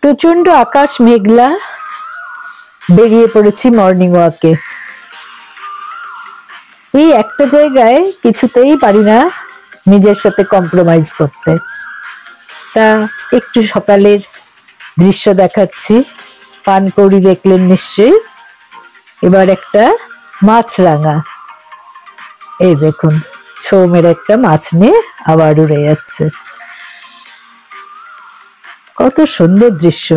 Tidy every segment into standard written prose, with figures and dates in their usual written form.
প্রচন্ড আকাশ মেঘলা, বেরিয়ে পড়েছি মর্নিং ওয়াকে। এই একটা জায়গায় কিছুতেই পারি না নিজের সাথে কম্প্রোমাইজ করতে। তা একটু সকালের দৃশ্য দেখাচ্ছি, পানকৌড়ি দেখলেন নিশ্চয়ই। এবার একটা মাছরাঙা, এই দেখুন ছো মেরে একটা মাছ নিয়ে আবার উড়ে যাচ্ছে। কত সুন্দর দৃশ্য!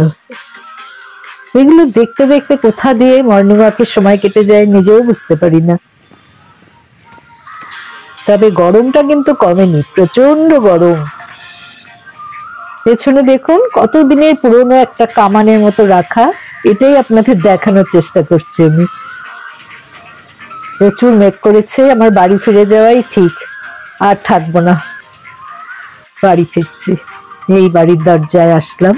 এগুলো দেখতে দেখতে কোথা দিয়ে মর্নিং ওয়াকের সময় কেটে যায় নিজেও বুঝতে পারি না। তবে গরমটা কিন্তু কমেনি, প্রচন্ড গরম। পেছনে দেখুন কত দিনের পুরনো একটা কামানের মতো রাখা, এটাই আপনাদের দেখানোর চেষ্টা করছি আমি। প্রচুর মেঘ করেছে, আমার বাড়ি ফিরে যাওয়াই ঠিক, আর থাকবো না, বাড়ি ফিরছি। এই বাড়ির দরজায় আসলাম,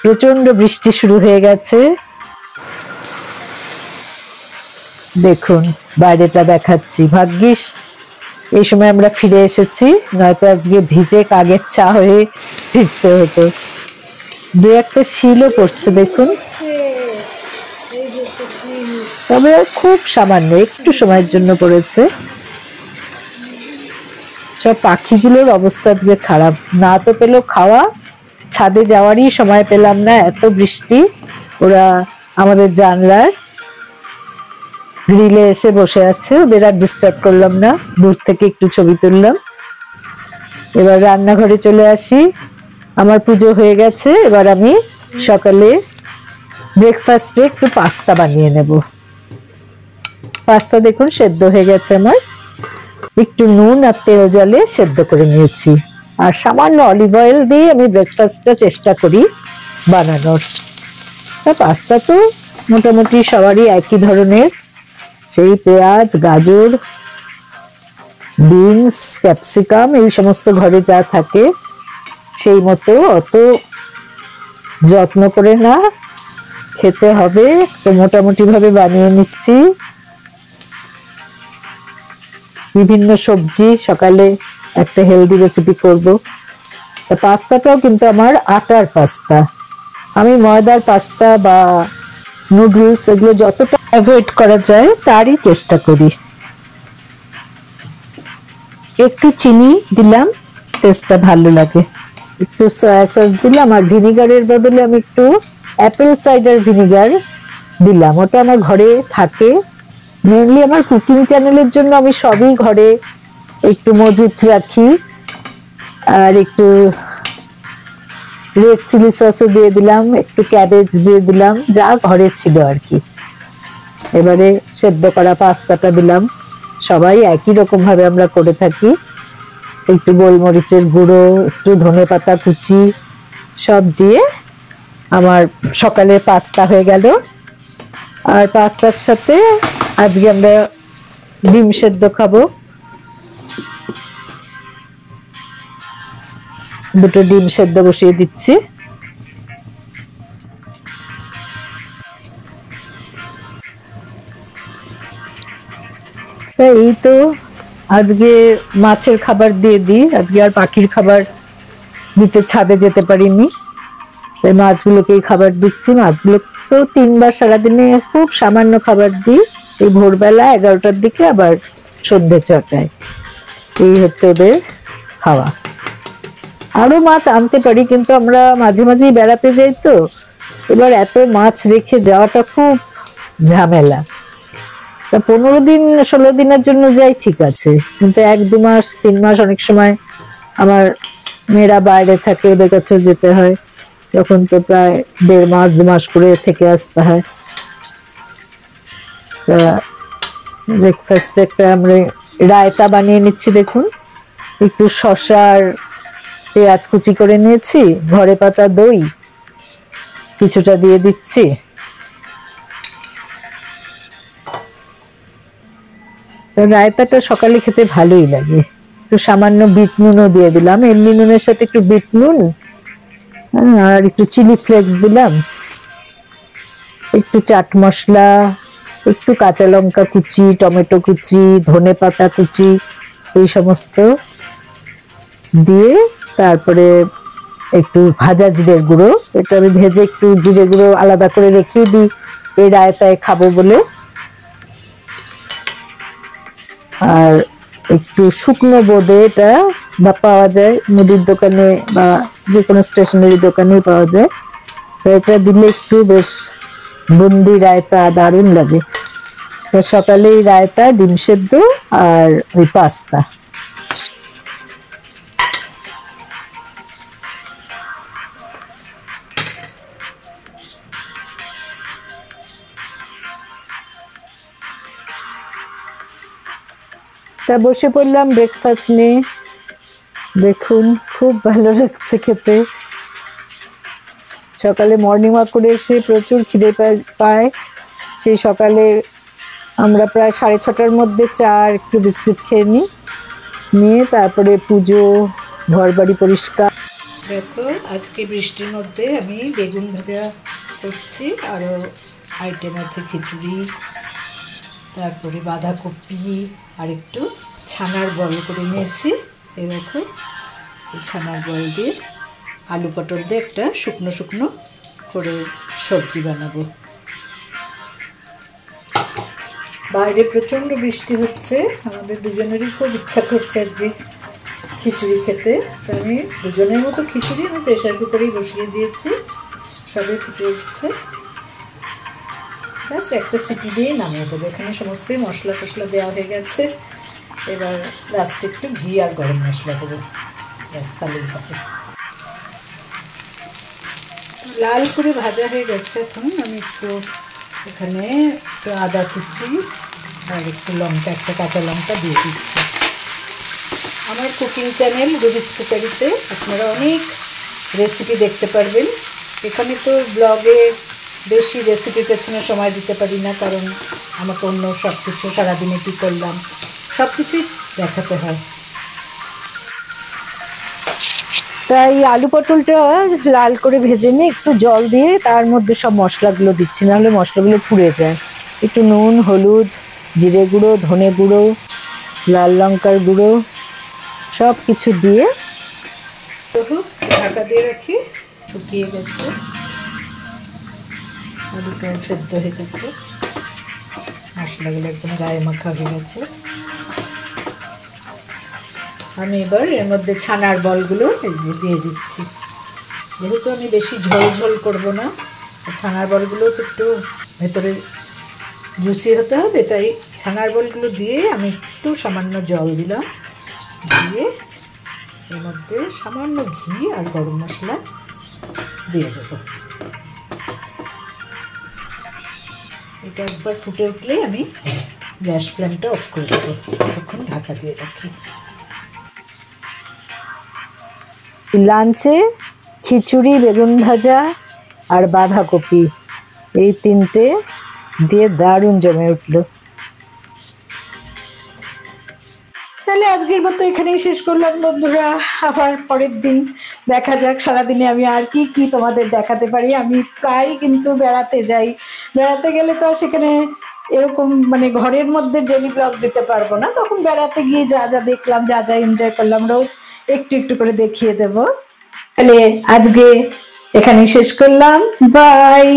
প্রচন্ড বৃষ্টি শুরু হয়ে গেছে। দেখুন বাইরেটা দেখাচ্ছি, ভাগ্যিস এই সময় আমরা ফিরে এসেছি, নয়তো আজকে ভিজে কাগের চা হয়ে ফিরতে হতো। দু একটা শিলও পড়ছে দেখুন, তবে খুব সামান্য, একটু সময়ের জন্য পড়েছে। সব পাখিগুলোর অবস্থা আজকে খারাপ, না তো পেলো খাওয়া, ছাদে যাওয়ারই সময় পেলাম না, এত বৃষ্টি। ওরা আমাদের জানলার গ্রিলে এসে বসে আছে, ওদের আর ডিস্টার্ব করলাম না, দূর থেকে একটু ছবি তুললাম। এবার রান্নাঘরে চলে আসি, আমার পুজো হয়ে গেছে। এবার আমি সকালে ব্রেকফাস্টে একটু পাস্তা বানিয়ে নেব। পাস্তা দেখুন সেদ্ধ হয়ে গেছে আমার, একটু নুন আর তেল জলে সেদ্ধ করে নিয়েছি, আর সামান্য অলিভ অয়েল দিয়ে আমি ব্রেকফাস্টটা চেষ্টা করি বানানোর। পাস্তা তো মোটামুটি সবারই একই ধরনের, সেই পেঁয়াজ, গাজর, বিনস, ক্যাপসিকাম, এই সমস্ত ঘরে যা থাকে সেই মতো, অত যত্ন করে না, খেতে হবে তো মোটামুটি ভাবে বানিয়ে নিচ্ছি। বিভিন্ন সবজি, সকালে একটা হেলদি রেসিপি করব। পাস্তাটাও কিন্তু আমার আটার পাস্তা, আমি ময়দার পাস্তা বা নুডলস এগুলো যতটা অ্যাভয়েড করা যায় তারই চেষ্টা করি। একটু চিনি দিলাম, টেস্টটা ভালো লাগে। একটু সয়া সস দিলাম, আর ভিনিগারের বদলে আমি একটু অ্যাপেল সাইডার ভিনিগার দিলাম, ওটা আমার ঘরে থাকে। মেনলি আমার কুকিং চ্যানেলের জন্য আমি সবই ঘরে একটু মজুত রাখি। আর একটু রেড চিলি সসও দিয়ে দিলাম, একটু ক্যাবেজ দিয়ে দিলাম, যা ঘরে ছিল আর কি। এবারে সেদ্ধ করা পাস্তাটা দিলাম, সবাই একই রকম ভাবে আমরা করে থাকি। একটু গোলমরিচের গুঁড়ো, একটু ধনেপাতা কুচি সব দিয়ে আমার সকালে পাস্তা হয়ে গেল। আর পাস্তার সাথে আজকে আমরা ডিম সেদ্ধ খাবো, দুটো ডিম সেদ্ধ বসিয়ে দিচ্ছি। এই তো আজকে মাছের খাবার দিয়ে দিই, আজকে আর পাখির খাবার দিতে ছাদে যেতে পারিনি, তাই মাছগুলোকেই খাবার দিচ্ছি। মাছগুলো তো 3 বার সারাদিনে খুব সামান্য খাবার দিই, এই ভোরবেলা 11টার দিকে, আবার সন্ধ্যে 6টায়, এই হচ্ছে ওদের খাওয়া। আরো মাছ আনতে পারি, কিন্তু আমরা মাঝে মাঝেই বেড়াতে যাই, তো এবার এত মাছ রেখে যাওয়াটা খুব ঝামেলা। তা 15 দিন 16 দিনের জন্য যাই ঠিক আছে, কিন্তু 1-2 মাস 3 মাস অনেক সময় আমার মেয়েরা বাইরে থাকে, ওদের কাছেও যেতে হয়, তখন তো প্রায় 1.5 মাস 2 মাস করে থেকে আসতে হয়। তা ব্রেকফাস্টে একটা আমরা রায়তা বানিয়ে নিচ্ছি, দেখুন একটু শসা আর পেঁয়াজ কুচি করে নিয়েছি, ঘরে পাতা দই কিছুটা দিয়ে দিচ্ছি। রায়তাটা সকালে খেতে ভালোই লাগে। একটু সামান্য বিট নুনও দিয়ে দিলাম, এমনি নুনের সাথে একটু বিট নুন আর একটু চিলি ফ্লেক্স দিলাম, একটু চাট মশলা, একটু কাঁচা লঙ্কা কুচি, টমেটো কুচি, ধনেপাতা কুচি, এই সমস্ত দিয়ে তারপরে একটু ভাজা জিরের গুঁড়ো, এটা আমি ভেজে একটু জিরে গুঁড়ো আলাদা করে রেখে দিই এই রায়তায় খাবো বলে। আর একটু শুকনো বোঁদে, এটা বা পাওয়া যায় মুদির দোকানে বা যে কোনো স্টেশনারি দোকানেই পাওয়া যায়, তো এটা দিলে একটু বেশ বুন্দি রায়তা দারুণ লাগে। সকালে রায়তা, ডিম সেদ্ধ আর ওই পাস্তা। তা বসে পড়লাম ব্রেকফাস্ট নিয়ে। দেখুন খুব ভালো লাগছে খেতে। সকালে মর্নিং ওয়াক করে এসে প্রচুর খিদে পায়। সেই সকালে আমরা প্রায় 6:30টার মধ্যে চা আর একটু বিস্কুট খেয়ে নিয়ে তারপরে পুজো, ঘর বাড়ি পরিষ্কার। দেখো আজকে বৃষ্টির মধ্যে আমি বেগুন ভাজা করছি, আরও আইটেম আছে খিচুড়ি, তারপরে বাঁধাকপি আর একটু ছানার বল করে নিয়েছি। এই দেখো এই ছানার বল দিয়ে আলু পটল দিয়ে একটা শুকনো শুকনো করে সবজি বানাবো। বাইরে প্রচণ্ড বৃষ্টি হচ্ছে, আমাদের দুজনেরই খুব ইচ্ছা করছে আজকে খিচুড়ি খেতে। তো আমি দুজনের মতো খিচুড়ি আমি প্রেশার কুকারেই বসিয়ে দিয়েছি, সবে ফুটে উঠছে। জাস্ট একটা সিটি দিয়ে নামিয়ে দেবো। এখানে সমস্তই মশলা টশলা দেওয়া হয়ে গেছে, এবার লাস্টে একটু ঘি আর গরম মশলা দেবো, ব্যাস তাহলেই হবে। লাল করে ভাজা হয়ে গেছে। এখন আমি একটু এখানে একটু আদা কুচি আর একটু লঙ্কা, একটা কাঁচা লঙ্কা দিয়ে দিচ্ছি। আমার কুকিং চ্যানেল রুবিস কুকারিতে আপনারা অনেক রেসিপি দেখতে পারবেন। এখানে তো ব্লগে বেশি রেসিপির পেছনে সময় দিতে পারি না, কারণ আমাকে অন্য সব কিছু সারাদিনে কী করলাম সব কিছুই দেখাতে হয়। তাই আলু পটলটা লাল করে ভেজে নিয়ে একটু জল দিয়ে তার মধ্যে সব মশলাগুলো দিচ্ছি, নাহলে মশলাগুলো পুড়ে যায়। একটু নুন, হলুদ, জিরে গুঁড়ো, ধনে গুঁড়ো, লাল লঙ্কার গুঁড়ো সব কিছু দিয়ে ঢাকা দিয়ে রাখি। শুকিয়ে গেছে, আলুটাও সেদ্ধ হয়ে গেছে, মশলাগুলো একদম গায়ে মাখা হয়ে গেছে। আমি এবার এর মধ্যে ছানার বলগুলো দিয়ে দিচ্ছি। যেহেতু আমি বেশি ঝোল ঝোল করবো না, ছানার বলগুলো তো একটু ভেতরে জুসি হতে হবে, তাই ছানার বলগুলো দিয়ে আমি একটু সামান্য জল দিলাম, দিয়ে এর মধ্যে সামান্য ঘি আর গরম মশলা দিয়ে দেবো। এটা একবার ফুটে উঠলেই আমি গ্যাস ফ্লেমটা অফ করে দেবো, ততক্ষণ ঢাকা দিয়ে রাখি। লাঞ্চে খিচুড়ি, বেগুন ভাজা আর বাঁধাকপি, এই তিনটে দিয়ে দারুণ জমে উঠল। তাহলে আজকের মতো এখানেই শেষ করলাম বন্ধুরা। আবার পরের দিন দেখা যাক সারাদিনে আমি আর কি কি তোমাদের দেখাতে পারি। আমি প্রায় কিন্তু বেড়াতে যাই, বেড়াতে গেলে তো সেখানে এরকম মানে ঘরের মধ্যে ডেলি ব্লগ দিতে পারবো না, তখন বেড়াতে গিয়ে যা যা দেখলাম, যা যা এনজয় করলাম, রোজ একটু একটু করে দেখিয়ে দেবো। তাহলে আজকে এখানেই শেষ করলাম, বাই।